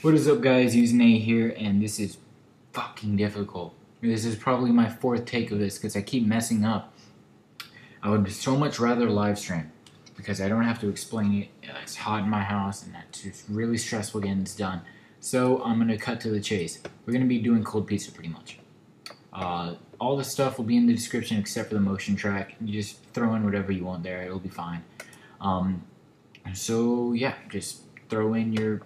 What is up, guys? UsinAE here, and this is fucking difficult. This is probably my fourth take of this because I keep messing up. I would so much rather live stream because I don't have to explain it. It's hot in my house, and that's just really stressful getting this done. So I'm gonna cut to the chase. We're gonna be doing cold pizza pretty much. All the stuff will be in the description except for the motion track. You just throw in whatever you want there; it'll be fine. So yeah, just throw in your.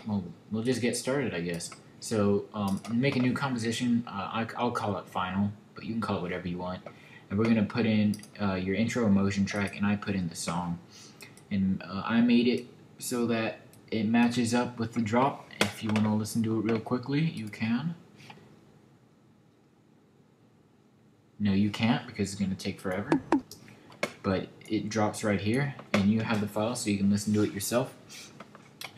Well, we'll just get started, I guess. So, make a new composition. I'll call it final, but you can call it whatever you want. And we're gonna put in your intro or motion track, and I put in the song. And I made it so that it matches up with the drop. If you want to listen to it real quickly, you can. No, you can't because it's gonna take forever. But it drops right here, and you have the file so you can listen to it yourself.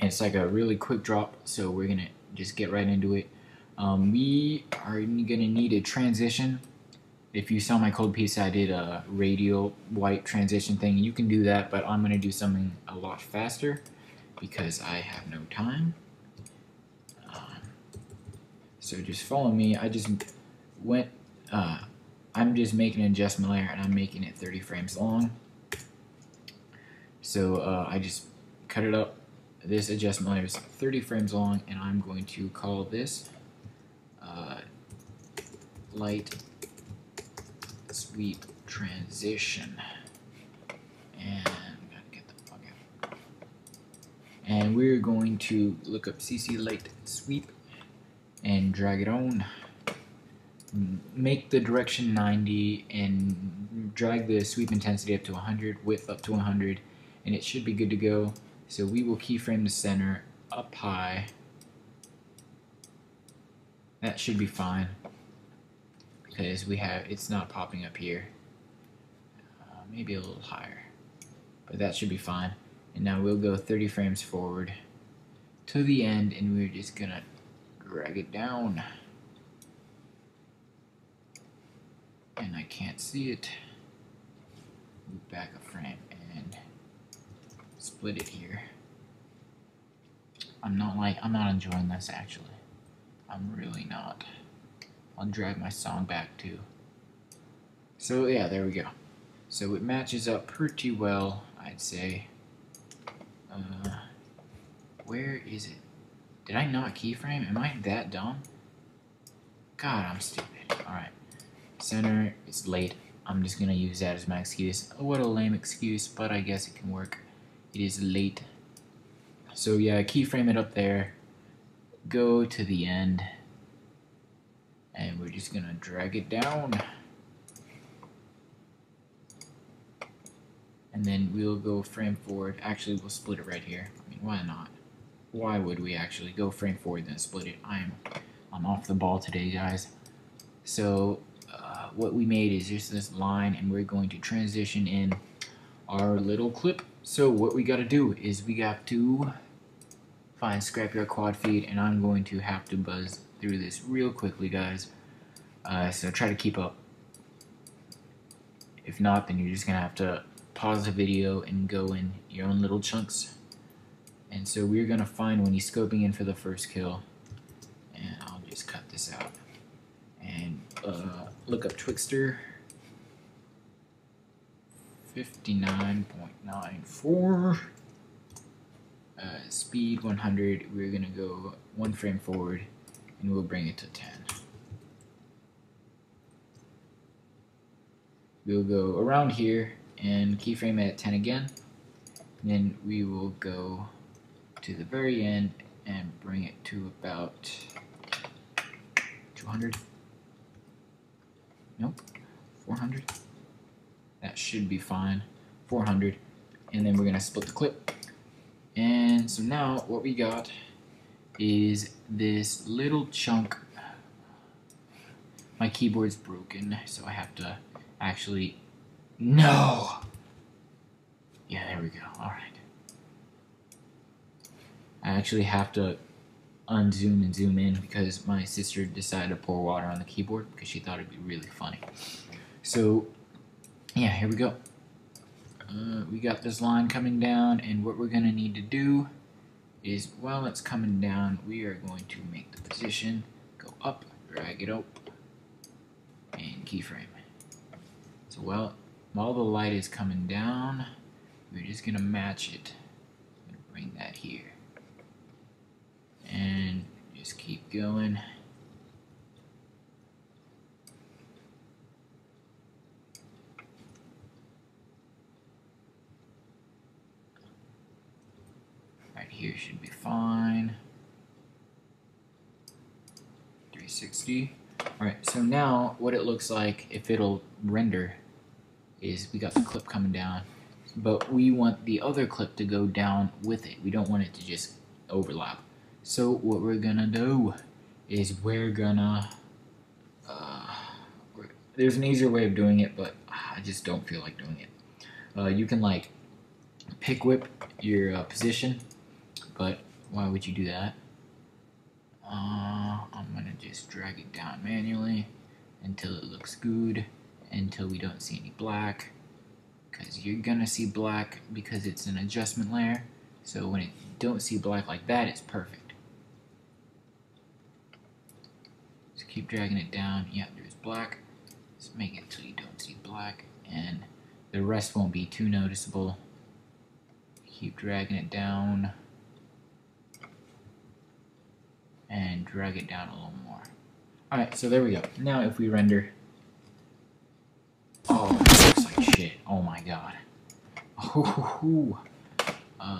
And it's like a really quick drop, so we're gonna just get right into it. We are gonna need a transition. If you saw my cold pizza, I did a radial white transition thing. You can do that, but I'm gonna do something a lot faster because I have no time. So just follow me. I just went. I'm just making an adjustment layer, and I'm making it 30 frames long. So I just cut it up. This adjustment layer is 30 frames long, and I'm going to call this light sweep transition. And gotta get the fuck out. And we're going to look up CC light sweep and drag it on. Make the direction 90 and drag the sweep intensity up to 100, width up to 100, and it should be good to go. So we will keyframe the center up high. That should be fine because it's not popping up here. Maybe a little higher, but that should be fine. And now we'll go 30 frames forward to the end, and we're just gonna drag it down. And I can't see it. Move back a frame and split it here. I'm not enjoying this actually. I'm really not. I'll drag my song back too. So yeah, there we go. So it matches up pretty well, I'd say. Where is it? Did I not keyframe? Am I that dumb? God, I'm stupid. Alright. Center, it's late. I'm just gonna use that as my excuse. What a lame excuse, but I guess it can work. It is late. So yeah, keyframe it up there. Go to the end. And we're just gonna drag it down. And then we'll go frame forward. Actually, we'll split it right here. I mean, why not? Why would we actually go frame forward then split it? I'm off the ball today, guys. So what we made is just this line, and we're going to transition in our little clip. So what we got to do is we got to find Scrapyard Quadfeed, and I'm going to have to buzz through this real quickly, guys. So try to keep up. If not, then you're just gonna have to pause the video and go in your own little chunks. And so we're gonna find when he's scoping in for the first kill, and I'll just cut this out and look up Twixter. 59.94. Speed 100. We're gonna go 1 frame forward, and we'll bring it to 10. We'll go around here and keyframe it at 10 again. And then we will go to the very end and bring it to about 200. Nope, 400. That should be fine. 400. And then we're gonna split the clip. And so now what we got is this little chunk. My keyboard's broken, so I have to actually. No! Yeah, there we go. Alright. I actually have to unzoom and zoom in because my sister decided to pour water on the keyboard because she thought it'd be really funny. So yeah, here we go. We got this line coming down, and what we're gonna need to do is while it's coming down, we are going to make the position go up, drag it up, and keyframe. So while the light is coming down, we're just gonna match it. I'm gonna bring that here, and just keep going. Right here should be fine. 360. Alright, so now what it looks like, if it'll render, is we got the clip coming down, but we want the other clip to go down with it. We don't want it to just overlap. So what we're gonna do is we're gonna, there's an easier way of doing it, but I just don't feel like doing it. You can like pick whip your position, but why would you do that? I'm gonna just drag it down manually until it looks good, until we don't see any black, because you're gonna see black because it's an adjustment layer. So when you don't see black like that, it's perfect. Just keep dragging it down. Yeah, there's black. Just make it until you don't see black, and the rest won't be too noticeable. Keep dragging it down and drag it down a little more. Alright, so there we go. Now if we render, oh, it looks like shit. Oh my god.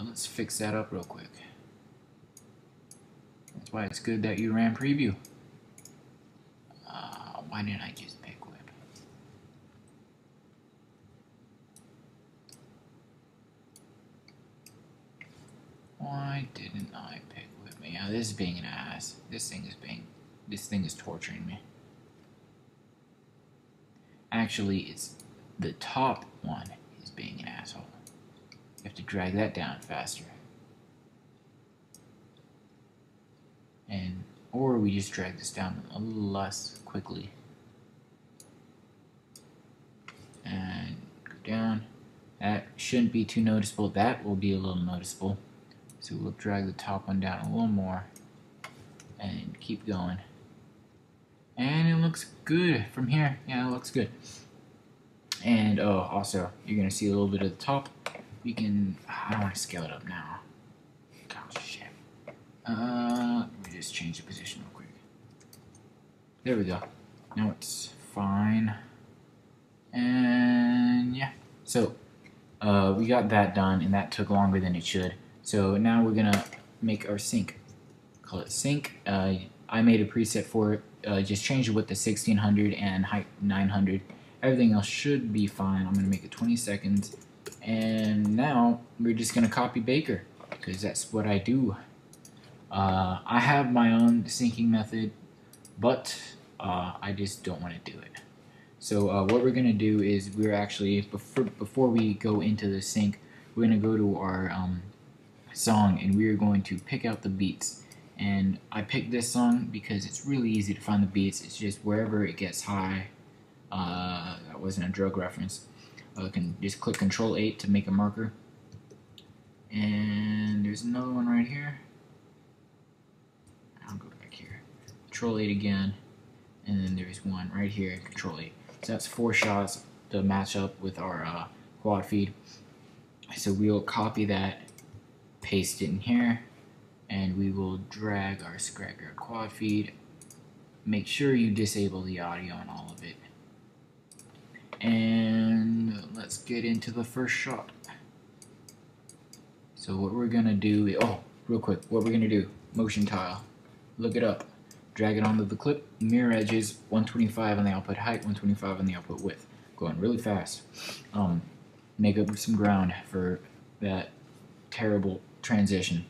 Let's fix that up real quick. That's why it's good that you ran preview. Why didn't I just pick whip? Why didn't I pick whip? Yeah, this is being an ass. This thing is torturing me. Actually, it's the top one is being an asshole. You have to drag that down faster. Or we just drag this down a little less quickly. And go down. That shouldn't be too noticeable. That will be a little noticeable. So we'll drag the top one down a little more and keep going. And it looks good from here. Yeah, it looks good. And also, you're gonna see a little bit of the top. We can, I don't want to scale it up now. Oh shit. Let me just change the position real quick. There we go. Now it's fine. And yeah. So, we got that done, and that took longer than it should. So now we're gonna make our sync. Call it sync. I made a preset for it. Just change the width to 1600 and height 900. Everything else should be fine. I'm gonna make it 20 seconds. And now we're just gonna copy Baker, because that's what I do. I have my own syncing method, but I just don't want to do it. So what we're gonna do is we're actually, before we go into the sync, we're gonna go to our song, and we're going to pick out the beats. And I picked this song because it's really easy to find the beats. It's just wherever it gets high. That wasn't a drug reference. I can just click Control 8 to make a marker. And there's another one right here. I'll go back here. Control 8 again. And then there's one right here, Control 8. So that's 4 shots to match up with our quad feed. So we'll copy that, paste it in here, and we will drag our Scrapyard Quadfeed. Make sure you disable the audio on all of it. And let's get into the first shot. So what we're gonna do, real quick, what we're gonna do, motion tile, look it up, drag it onto the clip, mirror edges, 125 on the output height, 125 on the output width. Going really fast. Make up some ground for that terrible transition.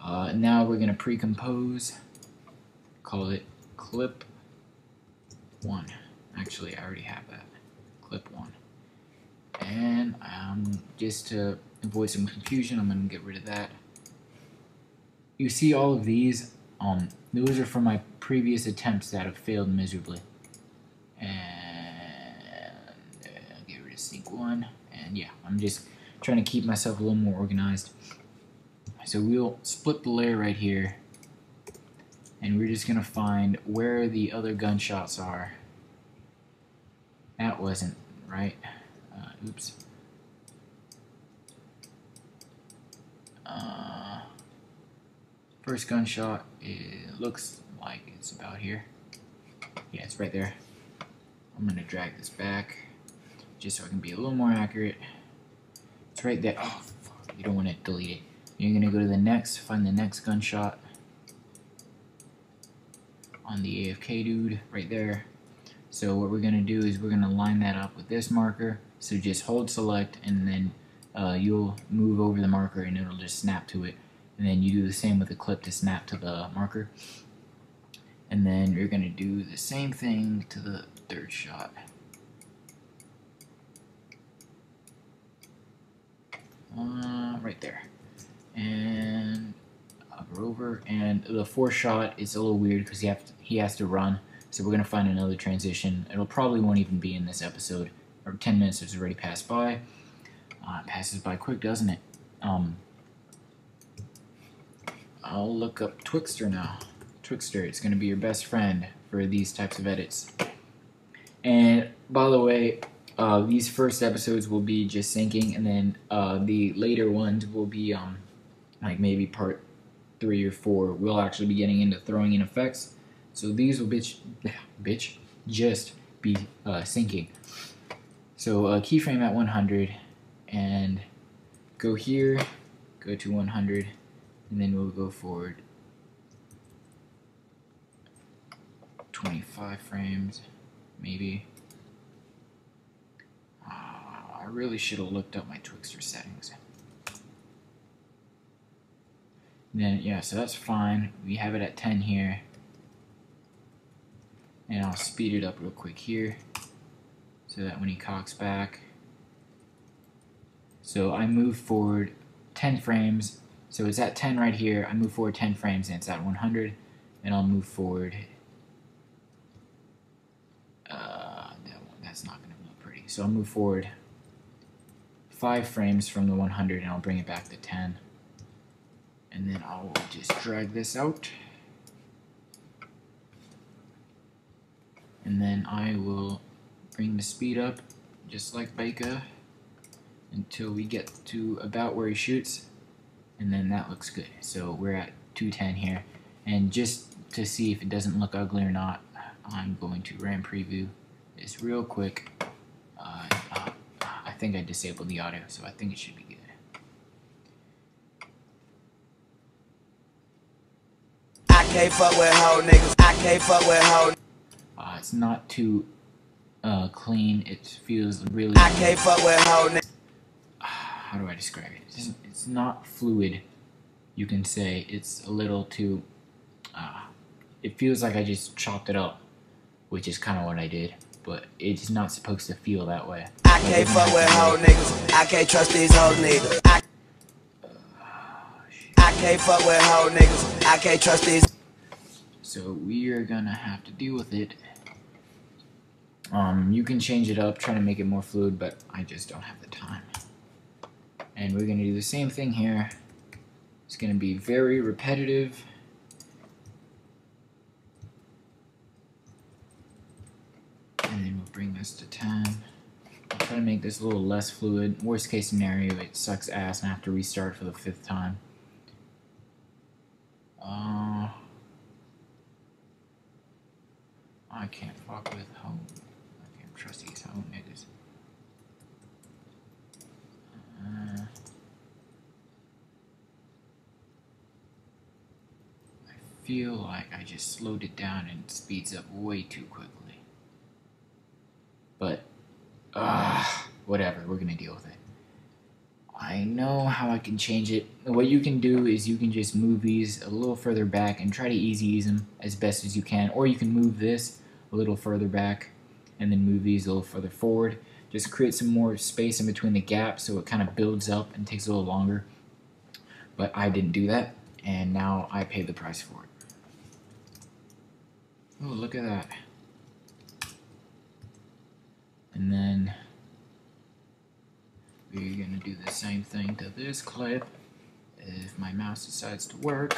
Now we're gonna pre-compose, call it clip 1. Actually, I already have that. Clip 1. And just to avoid some confusion, I'm gonna get rid of that. You see all of these, those are from my previous attempts that have failed miserably. And get rid of sync 1. And yeah, I'm just trying to keep myself a little more organized. So we'll split the layer right here, and we're just gonna find where the other gunshots are. That wasn't right. Oops. First gunshot, it looks like it's about here. Yeah, it's right there. I'm gonna drag this back just so I can be a little more accurate. It's right there. Oh, fuck. You don't want to delete it. You're gonna go to the next, find the next gunshot on the AFK dude right there. So what we're gonna do is we're gonna line that up with this marker. So just hold select, and then you'll move over the marker and it'll just snap to it. And then you do the same with the clip to snap to the marker. And then you're gonna do the same thing to the third shot. Right there. And hover over. And the fourth shot is a little weird because he has to run. So we're gonna find another transition. It'll probably won't even be in this episode. Or 10 minutes has already passed by. It passes by quick, doesn't it? I'll look up Twixtor now. Twixtor, it's gonna be your best friend for these types of edits. And by the way, these first episodes will be just syncing, and then the later ones will be like maybe part 3 or 4. We'll actually be getting into throwing in effects. So these will just be syncing. So keyframe at 100, and go here, go to 100, and then we'll go forward 25 frames, maybe. I really should have looked up my Twixtor settings. And then, yeah, so that's fine. We have it at 10 here. And I'll speed it up real quick here, so that when he cocks back. So I move forward 10 frames. So it's at 10 right here. I move forward 10 frames, and it's at 100. And I'll move forward. That's not going to look pretty. So I'll move forward 5 frames from the 100, and I'll bring it back to 10. And then I'll just drag this out. And then I will bring the speed up, just like Baker, until we get to about where he shoots. And then that looks good. So we're at 210 here. And just to see if it doesn't look ugly or not, I'm going to RAM preview this real quick. I think I disabled the audio, so I think it should be good. I can't fuck with hoe niggas. I can't fuck with hoe. It's not too clean. It feels really. I can't fuck with hoe niggas. How do I describe it? It's not fluid. You can say it's a little too. It feels like I just chopped it up, which is kind of what I did. But it's not supposed to feel that way. I can't fuck with hoe niggas. I can't trust these hoe niggas. I can't fuck with hoe niggas. I can't trust these. So we are gonna have to deal with it. You can change it up, try to make it more fluid, but I just don't have the time. And we're gonna do the same thing here. It's gonna be very repetitive. And then we'll bring this to 10. I'll try to make this a little less fluid. Worst case scenario, it sucks ass and I have to restart for the 5th time. I can't fuck with home. I can't trust these home niggas. I feel like I just slowed it down and it speeds up way too quickly. But, whatever, we're gonna deal with it. I know how I can change it. What you can do is you can just move these a little further back and try to ease them as best as you can. Or you can move this a little further back and then move these a little further forward. Just create some more space in between the gaps so it kind of builds up and takes a little longer. But I didn't do that, and now I pay the price for it. Oh, look at that. And then we're gonna do the same thing to this clip if my mouse decides to work.